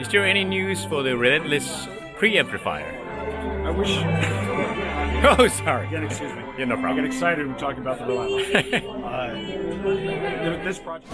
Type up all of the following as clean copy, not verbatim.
Is there any news for the Relentless preamplifier? I wish. Oh, sorry. Again, excuse me. Yeah, no I problem. get excited when we talk about the Relentless. This project.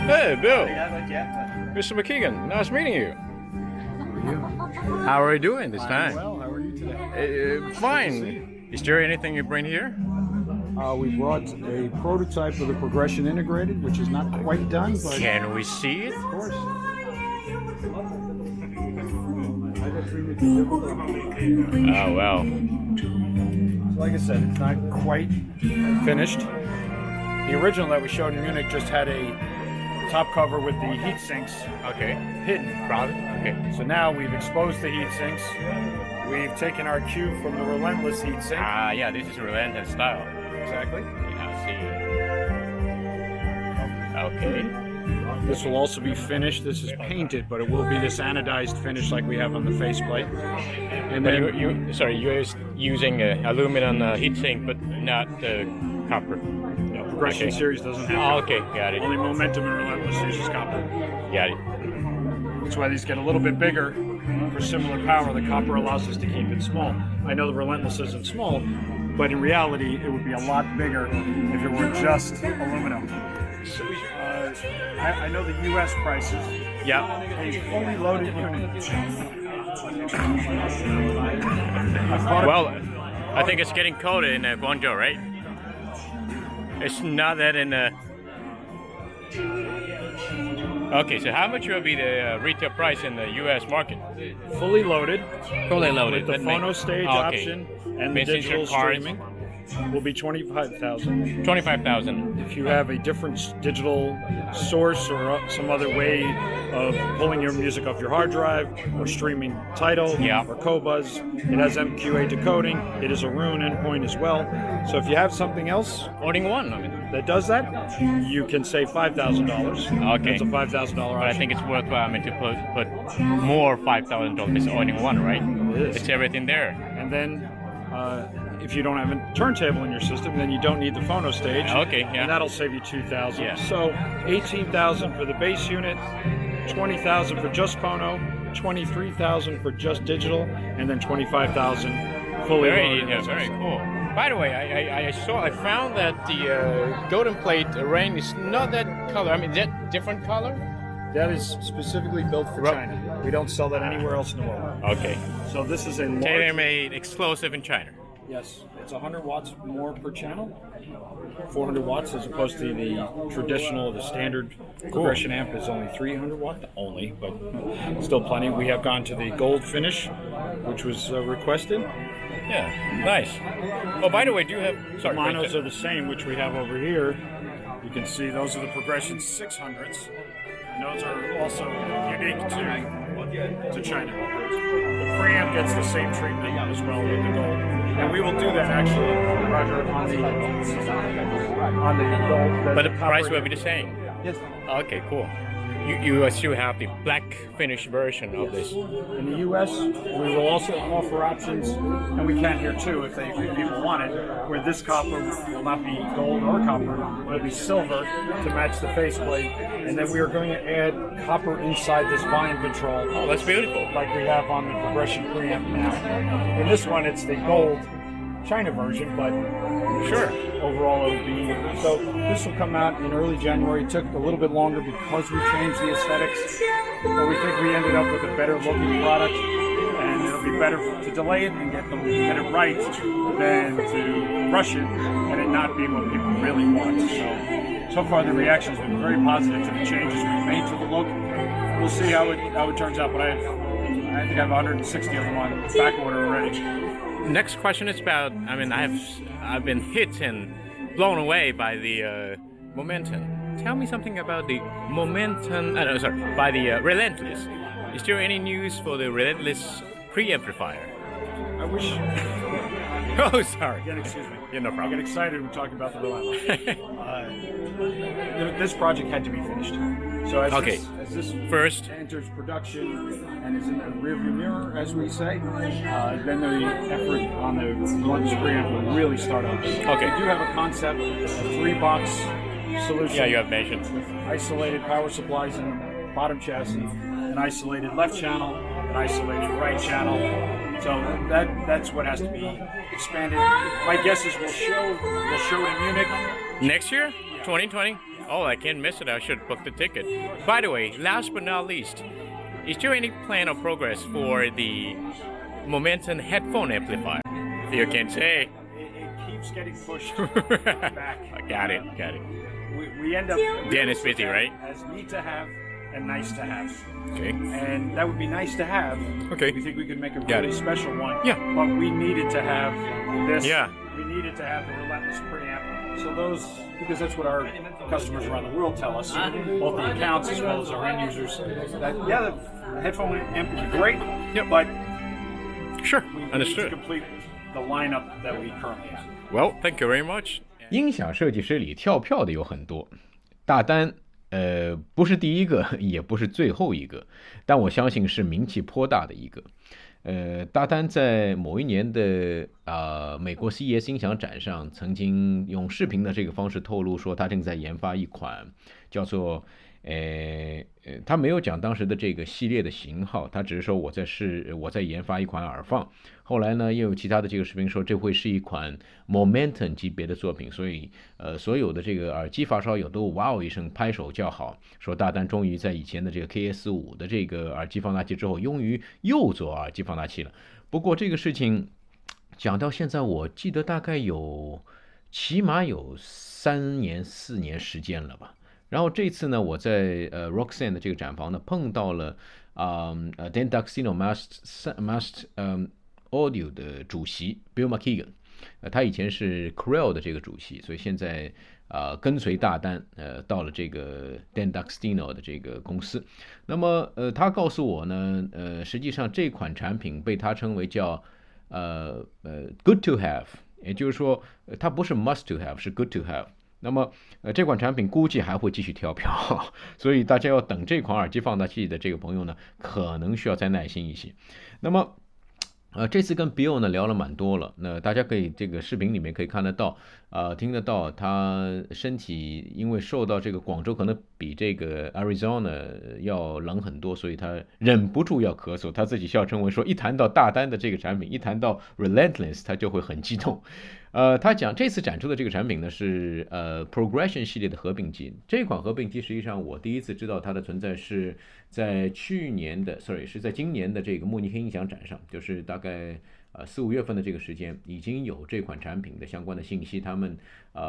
Hey, Bill. Mr. McKeegan, nice meeting you. How are you doing this time? Well, how are you today? Fine. Is there anything you bring here? We brought a prototype of the Progression Integrated, which is not quite done, but Can we see it? of course. Oh, well. Like I said, it's not quite finished. The original that we showed in Munich just had a top cover with the heat sinks Okay. hidden. Proud? Okay. So now we've exposed the heat sinks. We've taken our cue from the Relentless heat sink. Ah, yeah, this is Relentless style. Exactly. Yeah, I see. Okay. This will also be finished. This is painted, but it will be this anodized finish like we have on the faceplate. And But then you're using aluminum heatsink, but not copper. Progression okay. Series doesn't have Oh, copper. okay, got it. Only Momentum and Relentless uses copper. Got it. That's why these get a little bit bigger for similar power. The copper allows us to keep it small. I know the Relentless isn't small, but in reality, it would be a lot bigger if it were just aluminum. I know the U.S. prices. Yeah. A fully loaded unit. I've bought Well, I think it's getting cold in Guangzhou, right? It's not that in. Okay, so how much will be the retail price in the U.S. market? fully loaded. Fully loaded. With the phono stage option and the Means digital insert cards. streaming will be 25,000. 25,000. If you have a different digital source or some other way of pulling your music off your hard drive or streaming Tidal Yeah. or Qobuz, it has MQA decoding. It is a Roon endpoint as well. So if you have something else Owning one, I mean. that does that, you can save $5,000. Okay. It's a $5,000 But I think it's worthwhile, I mean, to put more $5,000 owning one, right? It is. It's everything there. And then if you don't have a turntable in your system, then you don't need the phono stage. Okay, yeah. And that'll save you $2,000. Yeah. So $18,000 for the base unit, $20,000 for just phono, $23,000 for just digital, and then $25,000 fully Very, loaded. yeah, very cool. By the way, I found that the golden plate ring is not that color. I mean, is that different color? That is specifically built for Well- China. We don't sell that anywhere else in the world. Okay. So this is a large. Tailor-made, exclusive in China. Yes, it's 100 watts more per channel, 400 watts as opposed to the traditional, the standard progression amp is only 300 watt only, but still plenty. We have gone to the gold finish, which was requested. Yeah, nice. Oh, by the way, do you have... The Sorry, monos are the same, which we have over here. You can see those are the progression 600s, and those are also unique to China. preamp gets the same treatment as well with the gold. And we will do that actually, Roger, on the gold. But the price will be the same. Yes. Okay, cool. You still have the black finish version of this. In the U.S., we will also offer options, and we can here too if people want it, where this copper will not be gold or copper, it will be silver to match the faceplate, and then we are going to add copper inside this volume control. Oh, that's beautiful. Like we have on the Progression preamp now. In this one, it's the gold China version, but Sure. overall it would be. So this will come out in early January. It took a little bit longer because we changed the aesthetics, but we think we ended up with a better looking product, and it'll be better to delay it and get it right than to rush it and it not be what people really want. So far the reaction has been very positive to the changes we've made to the look. We'll see how it turns out, but I think I have 160 of them on back order already. Next question is about. I mean, I've been hit and blown away by the Momentum. Tell me something about the Momentum. By the Relentless. Is there any news for the Relentless preamplifier? I wish. Oh, sorry. Again, excuse me. Yeah, no I problem. get excited when talking about the Relentless. This project had to be finished. So as this First. enters production and is in the rearview mirror, as we say, then the effort on the Relentless preamp will really start up. Okay. We do have a concept, a 3-box solution. Yeah, you have mentioned. With isolated power supplies in the bottom chassis, an isolated left channel, an isolated right channel. So that's what has to be expanded. My guess is we'll show it in Munich. Next year? 2020? Oh, I can't miss it. I should book the ticket. By the way, last but not least, is there any plan or progress for the Momentum headphone amplifier? You can say. It keeps getting pushed I back. got it. We end up. Dan is busy, right? As need to have and nice to have. Okay. And that would be nice to have. Okay. We think we could make a Got really it. special one. Yeah. But we needed to have this. Yeah. We needed to have the Relentless preamp. So because that's what our customers around the world tell us, both the accounts as well as our end users, that the headphone amp would be great. Yep. But Sure. we need to Understood. complete the lineup that we currently have. Well, thank you very much. 音响设计师里跳票的有很多，大丹不是第一个，也不是最后一个，但我相信是名气颇大的一个。大丹在某一年的美国 CES 音响展上，曾经用视频的这个方式透露说，他正在研发一款叫做他没有讲当时的这个系列的型号，他只是说我在研发一款耳放。后来呢，又有其他的这个视频说这会是一款 Momentum 级别的作品，所以所有的这个耳机发烧友都哇哦一声拍手叫好，说大丹终于在以前的这个 KS5 的这个耳机放大器之后，又做耳机放大器了。不过这个事情讲到现在，我记得大概起码有3年4年时间了吧。然后这次呢，我在Roxanne 的这个展房呢碰到了Dan D'Agostino Mast Audio 的主席 Bill McKeegan，他以前是 Creel 的这个主席，所以现在跟随大丹到了这个 Dan D'Agostino 的这个公司。那么他告诉我呢，实际上这款产品被他称为叫good to have， 也就是说它不是 must to have， 是 good to have。那么这款产品估计还会继续跳票，所以大家要等这款耳机放大器的这个朋友呢，可能需要再耐心一些。那么这次跟 Bill 呢聊了蛮多了，那大家可以这个视频里面可以看得到，听得到他身体因为受到这个广州可能比这个 Arizona 要冷很多，所以他忍不住要咳嗽，他自己笑称为说一谈到大丹的这个产品，一谈到 Relentless 他就会很激动。他讲这次展出的这个产品呢是Progression 系列的合并机，这款合并机实际上我第一次知道它的存在是在是在今年的这个慕尼黑音响展上，就是大概4、5月份的这个时间，已经有这款产品的相关的信息，他们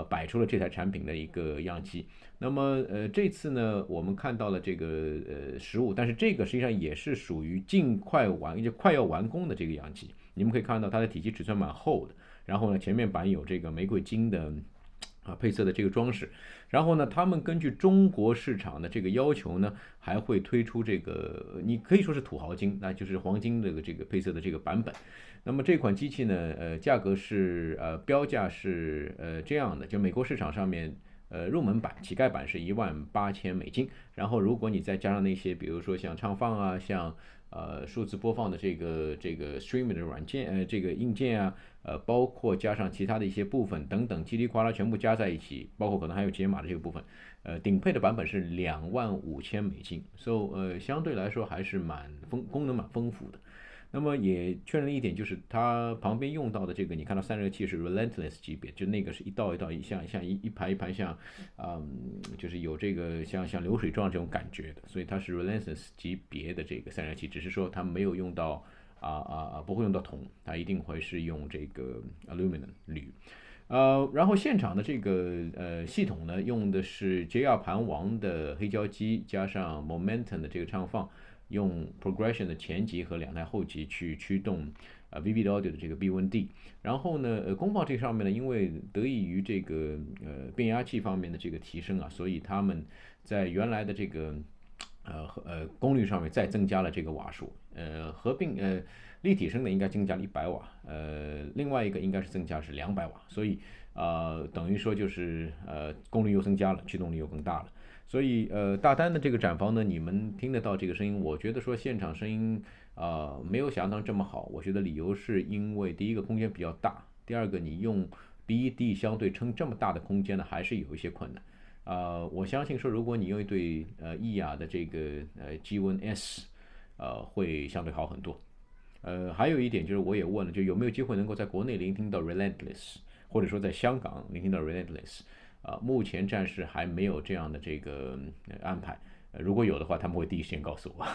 摆出了这台产品的一个样机。那么这次呢，我们看到了这个实物，但是这个实际上也是属于快要完工的这个样机。你们可以看到它的体积尺寸蛮厚的，然后呢前面板有这个玫瑰金的配色的这个装饰。然后呢，他们根据中国市场的这个要求呢，还会推出这个你可以说是土豪金，那就是黄金这个配色的这个版本。那么这款机器呢，价格是标价是这样的，就美国市场上面。入门版乞丐版是$18,000，然后如果你再加上那些，比如说像唱放啊，像数字播放的这个 streaming 的软件，这个硬件啊，包括加上其他的一些部分等等，叽里呱啦全部加在一起，包括可能还有解码的这个部分，顶配的版本是$25,000，so 相对来说还是功能蛮丰富的。那么也确认了一点，就是它旁边用到的这个，你看到散热器是 Relentless 级别，就那个是一道一道像一排一排像，就是有这个像流水状这种感觉的，所以它是 Relentless 级别的这个散热器，只是说它没有用到不会用到铜，它一定会是用这个 aluminum 铝。然后现场的这个系统呢，用的是 JR 盘王的黑胶机加上 Momentum 的这个唱放。用 Progression 的前级和2台后级去驱动Vivid Audio 的这个 B1D， 然后呢，功放这上面呢，因为得益于这个变压器方面的这个提升啊，所以他们在原来的这个功率上面再增加了这个瓦数，合并立体声呢应该增加了100瓦，另外一个应该是增加是200瓦，所以等于说就是功率又增加了，驱动力又更大了。所以大单的这个展房呢，你们听得到这个声音，我觉得说现场声音没有想象当这么好。我觉得理由是因为第一个空间比较大，第二个你用 BED 相对撑这么大的空间呢，还是有一些困难。我相信说如果你用一对益雅的这个G1S，会相对好很多。还有一点就是我也问了，就有没有机会能够在国内聆听到 Relentless， 或者说在香港聆听到 Relentless。目前暂时还没有这样的这个安排，如果有的话，他们会第一时间告诉我。